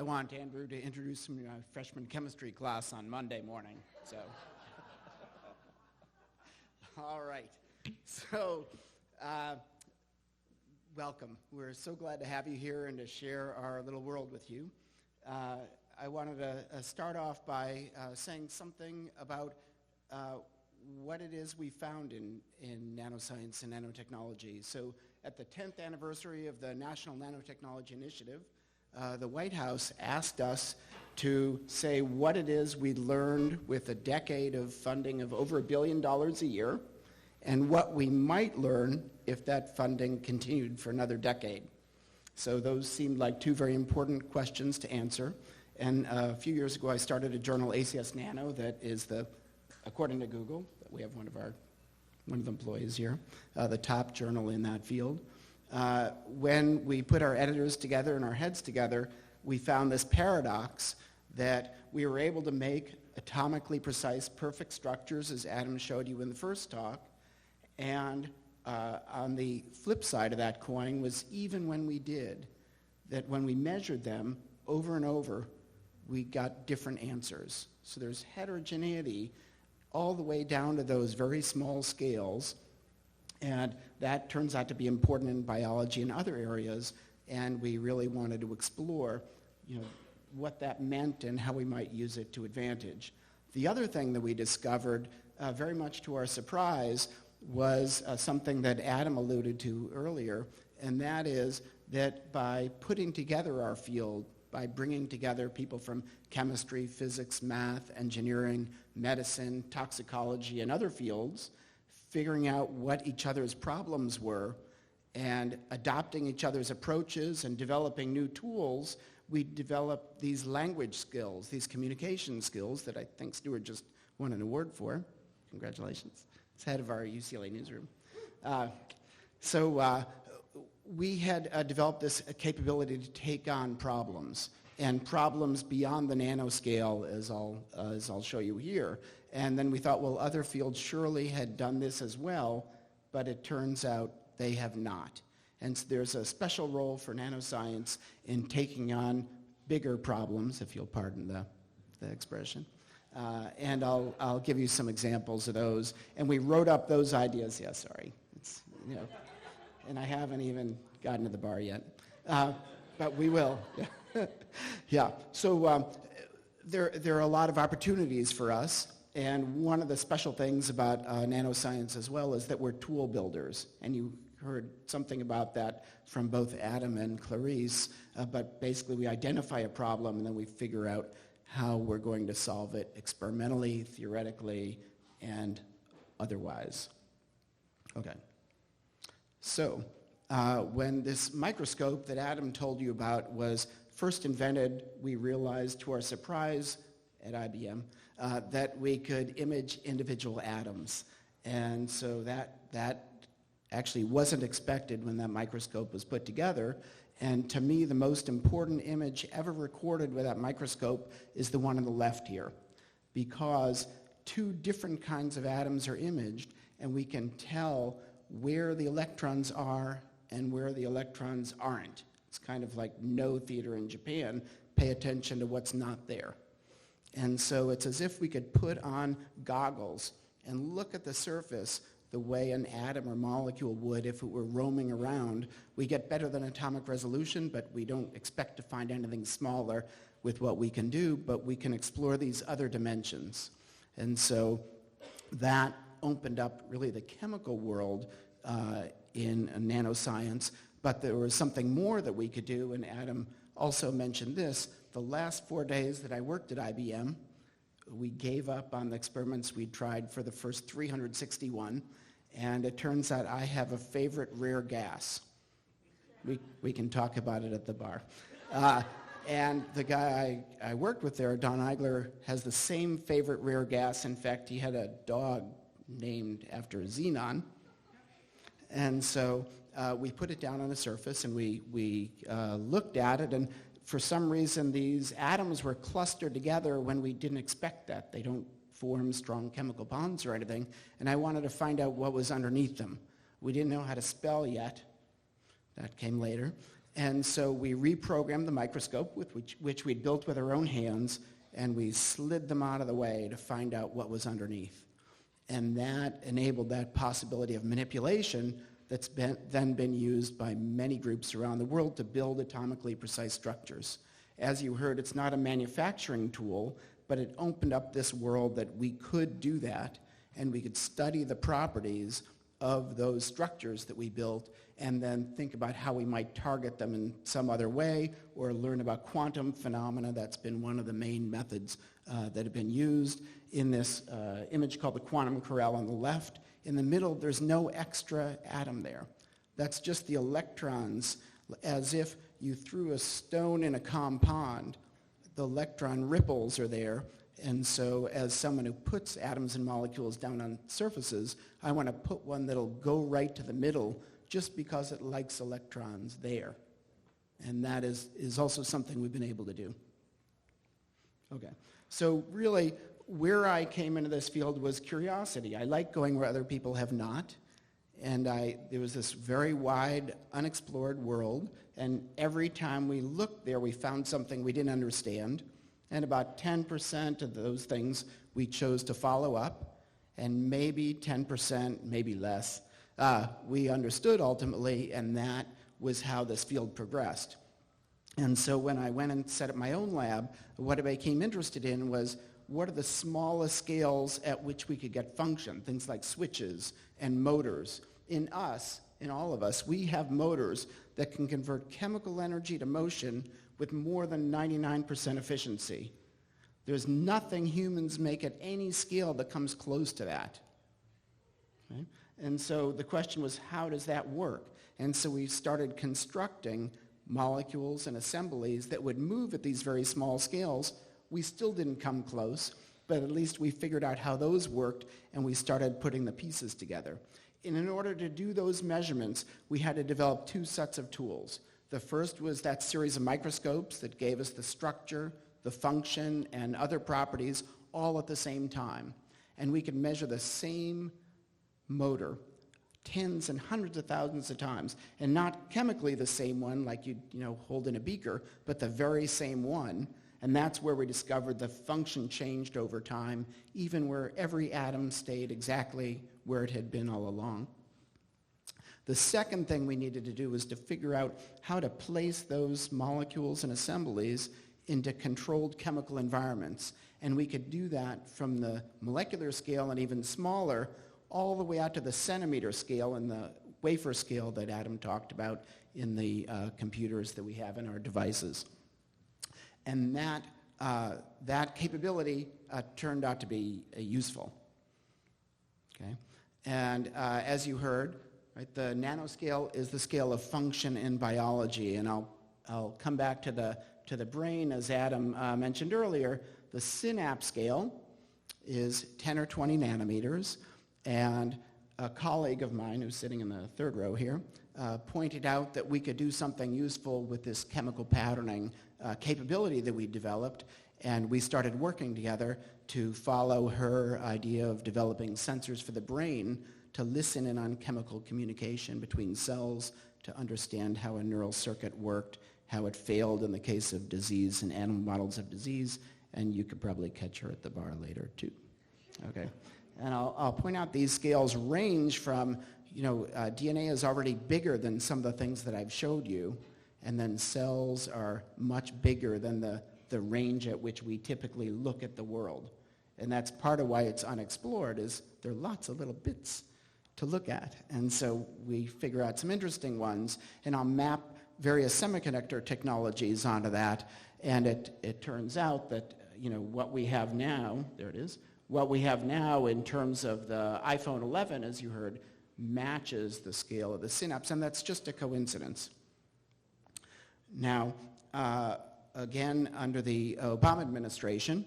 I want Andrew to introduce me to my freshman chemistry class on Monday morning. So, all right. So, welcome. We're so glad to have you here and to share our little world with you. I wanted to start off by saying something about what it is we found in nanoscience and nanotechnology. So at the 10th anniversary of the National Nanotechnology Initiative, the White House asked us to say what it is we learned with a decade of funding of over $1 billion a year, and what we might learn if that funding continued for another decade. So those seemed like two very important questions to answer. And a few years ago, I started a journal, ACS Nano, that is according to Google, we have one of the employees here, the top journal in that field. When we put our editors together and our heads together, we found this paradox that we were able to make atomically precise, perfect structures, as Adam showed you in the first talk, and on the flip side of that coin was even when we did, that when we measured them over and over, we got different answers. So there's heterogeneity all the way down to those very small scales, and that turns out to be important in biology and other areas, and we really wanted to explore, what that meant and how we might use it to advantage. The other thing that we discovered, very much to our surprise, was something that Adam alluded to earlier, and that is that by putting together our field, by bringing together people from chemistry, physics, math, engineering, medicine, toxicology, and other fields, figuring out what each other's problems were, and adopting each other's approaches and developing new tools, we developed these language skills, these communication skills that I think Stuart just won an award for. Congratulations. It's head of our UCLA newsroom. We had developed this capability to take on problems, and problems beyond the nanoscale, as I'll show you here. And then we thought, well, other fields surely had done this as well, but it turns out they have not. And so there's a special role for nanoscience in taking on bigger problems, if you'll pardon the expression. And I'll give you some examples of those. And we wrote up those ideas. Yeah, sorry. It's, and I haven't even gotten to the bar yet. But we will. Yeah. So there are a lot of opportunities for us. And one of the special things about nanoscience as well is that we're tool builders. And you heard something about that from both Adam and Clarice. But basically, we identify a problem, and then we figure out how we're going to solve it experimentally, theoretically, and otherwise. Okay. So when this microscope that Adam told you about was first invented, we realized to our surprise at IBM that we could image individual atoms. And so that actually wasn't expected when that microscope was put together. And to me, the most important image ever recorded with that microscope is the one on the left here, because two different kinds of atoms are imaged, and we can tell where the electrons are and where the electrons aren't. It's kind of like no theater in Japan. Pay attention to what's not there. And so it's as if we could put on goggles and look at the surface the way an atom or molecule would if it were roaming around. We get better than atomic resolution, but we don't expect to find anything smaller with what we can do, but we can explore these other dimensions. And so that opened up really the chemical world in nanoscience, but there was something more that we could do, and Adam also mentioned this. The last 4 days that I worked at IBM, we gave up on the experiments we'd tried for the first 361, and it turns out I have a favorite rare gas. We can talk about it at the bar. And the guy I worked with there, Don Eigler, has the same favorite rare gas. In fact, he had a dog named after Xenon. And so we put it down on a surface, and we looked at it, and for some reason these atoms were clustered together when we didn't expect that. They don't form strong chemical bonds or anything, and I wanted to find out what was underneath them. We didn't know how to spell yet. That came later. And so we reprogrammed the microscope, with which we'd built with our own hands, and we slid them out of the way to find out what was underneath. And that enabled that possibility of manipulation that's then been used by many groups around the world to build atomically precise structures. As you heard, it's not a manufacturing tool, but it opened up this world that we could do that, and we could study the properties of those structures that we built and then think about how we might target them in some other way or learn about quantum phenomena. That's been one of the main methods that have been used. In this image called the quantum corral on the left, in the middle, there's no extra atom there. That's just the electrons, as if you threw a stone in a calm pond. The electron ripples are there, and so as someone who puts atoms and molecules down on surfaces, I want to put one that'll go right to the middle just because it likes electrons there. And that is also something we've been able to do. Okay, so really, where I came into this field was curiosity. I like going where other people have not, and there was this very wide, unexplored world, and every time we looked there, we found something we didn't understand, and about 10% of those things we chose to follow up, and maybe 10%, maybe less, we understood ultimately, and that was how this field progressed. And so when I went and set up my own lab, what I became interested in was what are the smallest scales at which we could get function, things like switches and motors. In all of us, we have motors that can convert chemical energy to motion with more than 99% efficiency. There's nothing humans make at any scale that comes close to that. Okay? And so the question was, how does that work? And so we started constructing molecules and assemblies that would move at these very small scales. We still didn't come close, but at least we figured out how those worked, and we started putting the pieces together. And in order to do those measurements, we had to develop two sets of tools. The first was that series of microscopes that gave us the structure, the function, and other properties all at the same time. And we could measure the same motor tens and hundreds of thousands of times, and not chemically the same one like you'd hold in a beaker, but the very same one. And that's where we discovered the function changed over time, even where every atom stayed exactly where it had been all along. The second thing we needed to do was to figure out how to place those molecules and assemblies into controlled chemical environments. And we could do that from the molecular scale and even smaller, all the way out to the centimeter scale and the wafer scale that Adam talked about in the computers that we have in our devices. And that capability turned out to be useful. Okay? And as you heard, right, the nanoscale is the scale of function in biology, and I'll come back to the brain, as Adam mentioned earlier. The synapse scale is 10 or 20 nanometers, and a colleague of mine who's sitting in the third row here pointed out that we could do something useful with this chemical patterning capability that we developed, and we started working together to follow her idea of developing sensors for the brain to listen in on chemical communication between cells to understand how a neural circuit worked, how it failed in the case of disease and animal models of disease, and you could probably catch her at the bar later too. Okay, and I'll point out these scales range from, DNA is already bigger than some of the things that I've showed you, and then cells are much bigger than the range at which we typically look at the world. And that's part of why it's unexplored, is there are lots of little bits to look at. And so we figure out some interesting ones, and I'll map various semiconductor technologies onto that, and it turns out that what we have now, there it is, what we have now in terms of the iPhone 11, as you heard, matches the scale of the synapse, and that's just a coincidence. Now, again, under the Obama administration,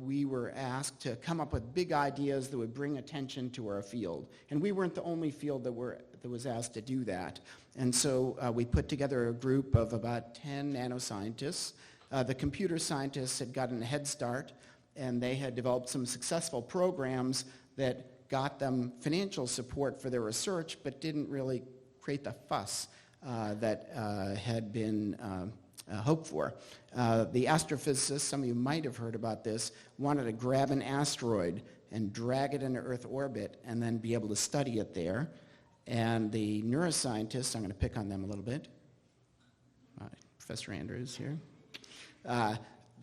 we were asked to come up with big ideas that would bring attention to our field. And we weren't the only field that was asked to do that. And so we put together a group of about 10 nanoscientists. The computer scientists had gotten a head start, and they had developed some successful programs that got them financial support for their research, but didn't really create the fuss that had been hoped for. The astrophysicists, some of you might have heard about this, wanted to grab an asteroid and drag it into Earth orbit and then be able to study it there. And the neuroscientists, I'm going to pick on them a little bit, Professor Andrews here,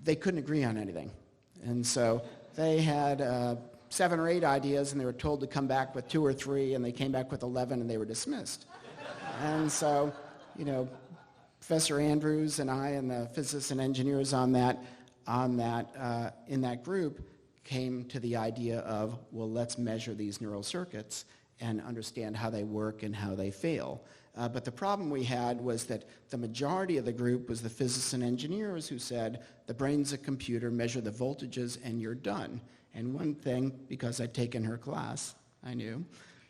they couldn't agree on anything. And so they had 7 or 8 ideas, and they were told to come back with 2 or 3, and they came back with 11, and they were dismissed. And so, Professor Andrews and I and the physicists and engineers in that group came to the idea of, well, let's measure these neural circuits and understand how they work and how they fail. But the problem we had was that the majority of the group was the physicists and engineers who said, the brain's a computer, measure the voltages, and you're done. And one thing, because I'd taken her class, I knew,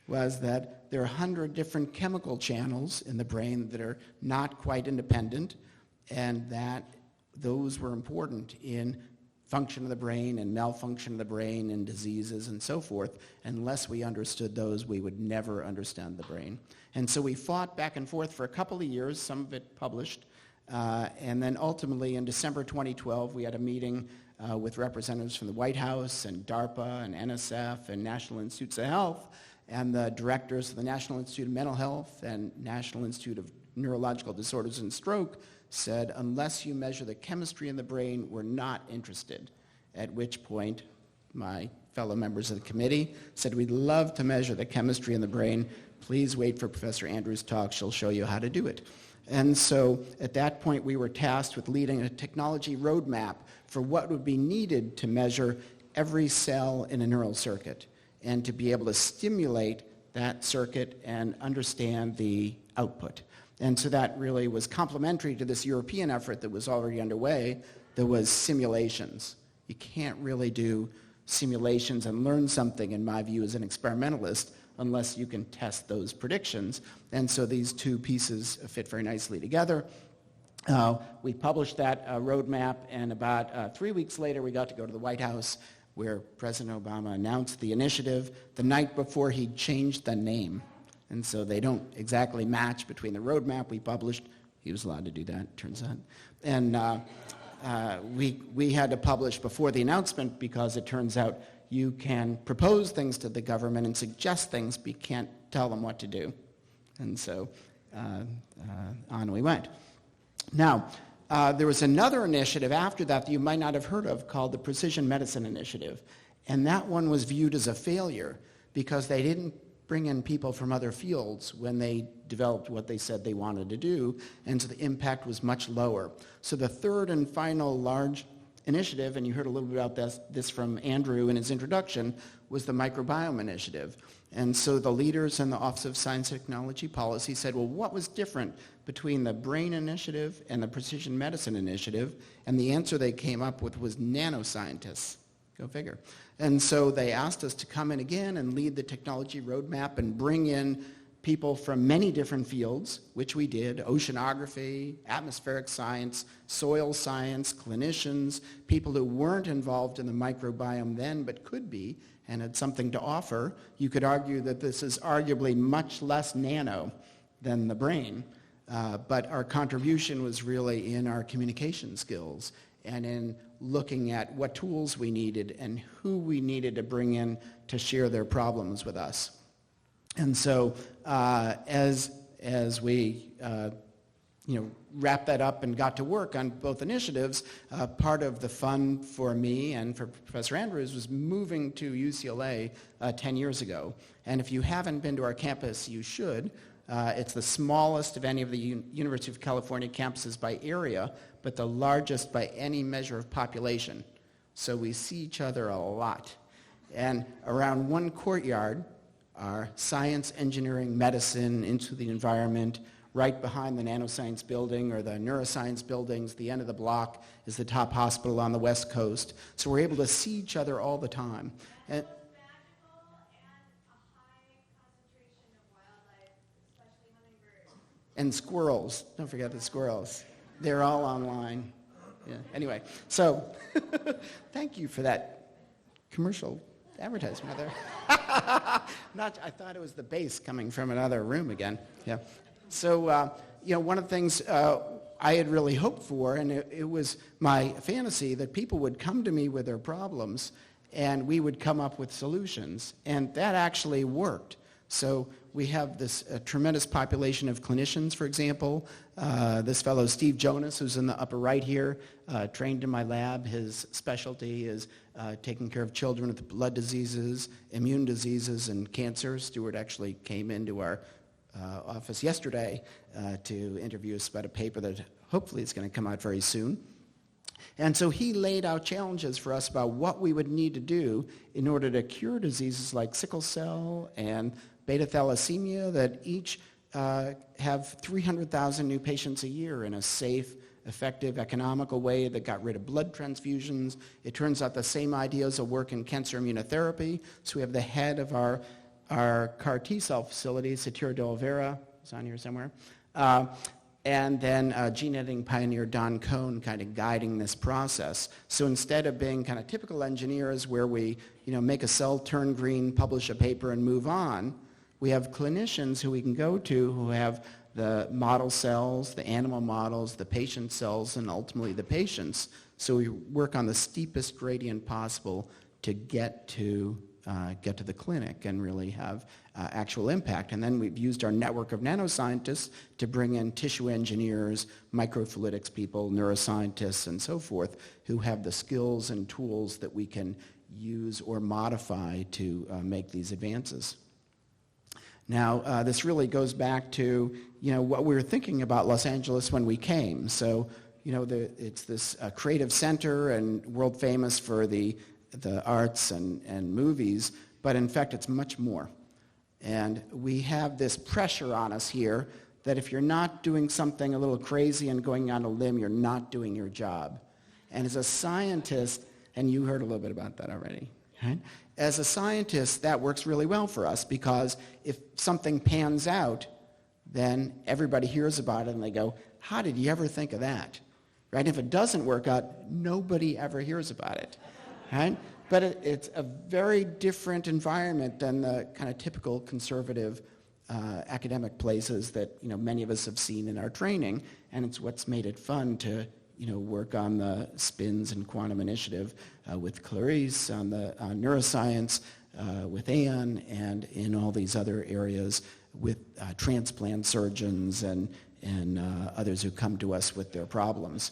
was that there are 100 different chemical channels in the brain that are not quite independent, and that those were important in function of the brain and malfunction of the brain and diseases and so forth. Unless we understood those, we would never understand the brain. And so we fought back and forth for a couple of years, some of it published, and then ultimately in December 2012, we had a meeting with representatives from the White House and DARPA and NSF and National Institutes of Health, and the directors of the National Institute of Mental Health and National Institute of Neurological Disorders and Stroke said, unless you measure the chemistry in the brain, we're not interested. At which point, my fellow members of the committee said, we'd love to measure the chemistry in the brain. Please wait for Professor Andrews' talk. She'll show you how to do it. And so at that point, we were tasked with leading a technology roadmap for what would be needed to measure every cell in a neural circuit and to be able to stimulate that circuit and understand the output. And so that really was complementary to this European effort that was already underway, that was simulations. You can't really do simulations and learn something, in my view, as an experimentalist, unless you can test those predictions. And so these two pieces fit very nicely together. We published that roadmap, and about 3 weeks later, we got to go to the White House, where President Obama announced the initiative the night before he changed the name. And so they don't exactly match between the roadmap we published. He was allowed to do that, it turns out. And we had to publish before the announcement because it turns out you can propose things to the government and suggest things, but you can't tell them what to do. And so on we went. Now, there was another initiative after that you might not have heard of called the Precision Medicine Initiative. And that one was viewed as a failure because they didn't bring in people from other fields when they developed what they said they wanted to do, and so the impact was much lower. So the third and final large initiative, and you heard a little bit about this from Andrew in his introduction, was the Microbiome Initiative. And so the leaders in the Office of Science and Technology Policy said, well, what was different between the Brain Initiative and the Precision Medicine Initiative? And the answer they came up with was nanoscientists. Go figure. And so they asked us to come in again and lead the technology roadmap and bring in people from many different fields, which we did: oceanography, atmospheric science, soil science, clinicians, people who weren't involved in the microbiome then but could be and had something to offer. You could argue that this is arguably much less nano than the brain, but our contribution was really in our communication skills and in looking at what tools we needed and who we needed to bring in to share their problems with us. And so as we wrapped that up and got to work on both initiatives, part of the fun for me and for Professor Andrews was moving to UCLA 10 years ago. And if you haven't been to our campus, you should. It's the smallest of any of the University of California campuses by area, but the largest by any measure of population. So we see each other a lot. And around one courtyard are science, engineering, medicine, into the environment. Right behind the Nanoscience building or the Neuroscience buildings, the end of the block is the top hospital on the West Coast. So we're able to see each other all the time. And and squirrels. Don't forget the squirrels. They're all online. Yeah. Anyway, so thank you for that commercial advertisement there. I thought it was the bass coming from another room again. Yeah. So, one of the things I had really hoped for, and it was my fantasy that people would come to me with their problems and we would come up with solutions. And that actually worked. So we have this tremendous population of clinicians, for example. This fellow, Steve Jonas, who's in the upper right here, trained in my lab. His specialty is taking care of children with blood diseases, immune diseases, and cancer. Stuart actually came into our office yesterday to interview us about a paper that hopefully is going to come out very soon. And so he laid out challenges for us about what we would need to do in order to cure diseases like sickle cell and beta thalassemia that each have 300,000 new patients a year in a safe, effective, economical way that got rid of blood transfusions. It turns out the same ideas will work in cancer immunotherapy. So we have the head of our CAR T-cell facility, Satira de Oliveira, is on here somewhere. And then gene editing pioneer Don Cohn kind of guiding this process. So instead of being kind of typical engineers where we make a cell turn green, publish a paper, and move on, we have clinicians who we can go to who have the model cells, the animal models, the patient cells, and ultimately the patients. So we work on the steepest gradient possible to get to the clinic and really have actual impact. And then we've used our network of nanoscientists to bring in tissue engineers, microfluidics people, neuroscientists, and so forth, who have the skills and tools that we can use or modify to make these advances. Now, this really goes back to what we were thinking about Los Angeles when we came. So, it's this creative center and world famous for the arts and movies, but in fact it's much more. And we have this pressure on us here that if you're not doing something a little crazy and going on a limb, you're not doing your job. And as a scientist, and you heard a little bit about that already, right? As a scientist, that works really well for us because if something pans out, then everybody hears about it and they go, how did you ever think of that? Right? If it doesn't work out, nobody ever hears about it. Right? But it's a very different environment than the kind of typical conservative academic places that many of us have seen in our training, and it's what's made it fun to work on the spins and quantum initiative with Clarice, on the neuroscience with Anne, and in all these other areas with transplant surgeons and others who come to us with their problems.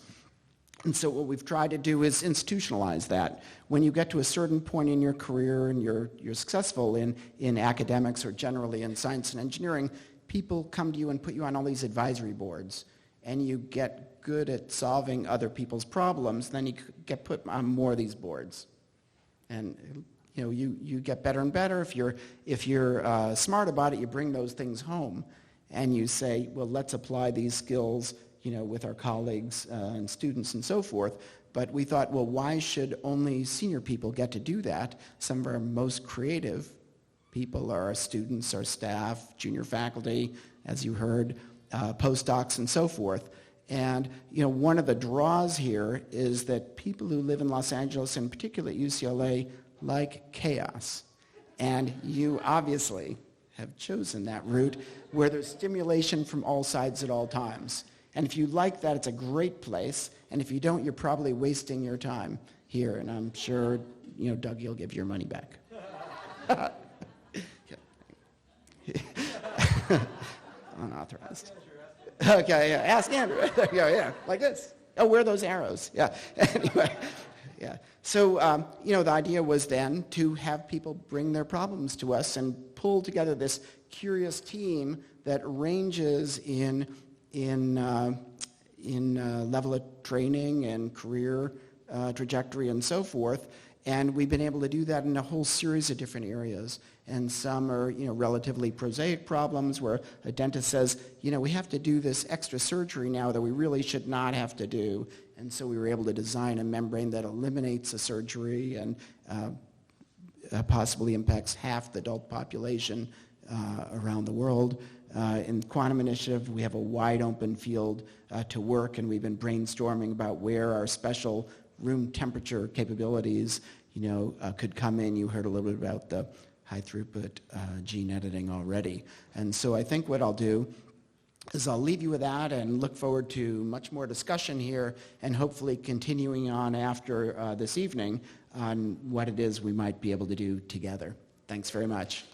And so what we've tried to do is institutionalize that. When you get to a certain point in your career and you're successful in academics or generally in science and engineering, people come to you and put you on all these advisory boards. And you get good at solving other people's problems, then you get put on more of these boards. And you get better and better. If you're smart about it, you bring those things home. And you say, well, let's apply these skills with our colleagues and students and so forth. But we thought, well, why should only senior people get to do that? Some of our most creative people are our students, our staff, junior faculty, as you heard, postdocs and so forth. And one of the draws here is that people who live in Los Angeles, and particularly at UCLA, like chaos. And you obviously have chosen that route where there's stimulation from all sides at all times. And if you like that, it's a great place. And if you don't, you're probably wasting your time here. And I'm sure, Doug, you'll give your money back. Unauthorized. Okay, yeah. Ask Andrew. There you go, yeah. Like this. Oh, where are those arrows? Yeah. Anyway, yeah. So, the idea was then to have people bring their problems to us and pull together this curious team that ranges in level of training and career trajectory and so forth. And we've been able to do that in a whole series of different areas. And some are, relatively prosaic problems where a dentist says, we have to do this extra surgery now that we really should not have to do. And so we were able to design a membrane that eliminates the surgery and possibly impacts half the adult population around the world. In Quantum Initiative, we have a wide open field to work, and we've been brainstorming about where our special room temperature capabilities, could come in. You heard a little bit about the high throughput gene editing already. And so I think what I'll do is I'll leave you with that and look forward to much more discussion here and hopefully continuing on after this evening on what it is we might be able to do together. Thanks very much.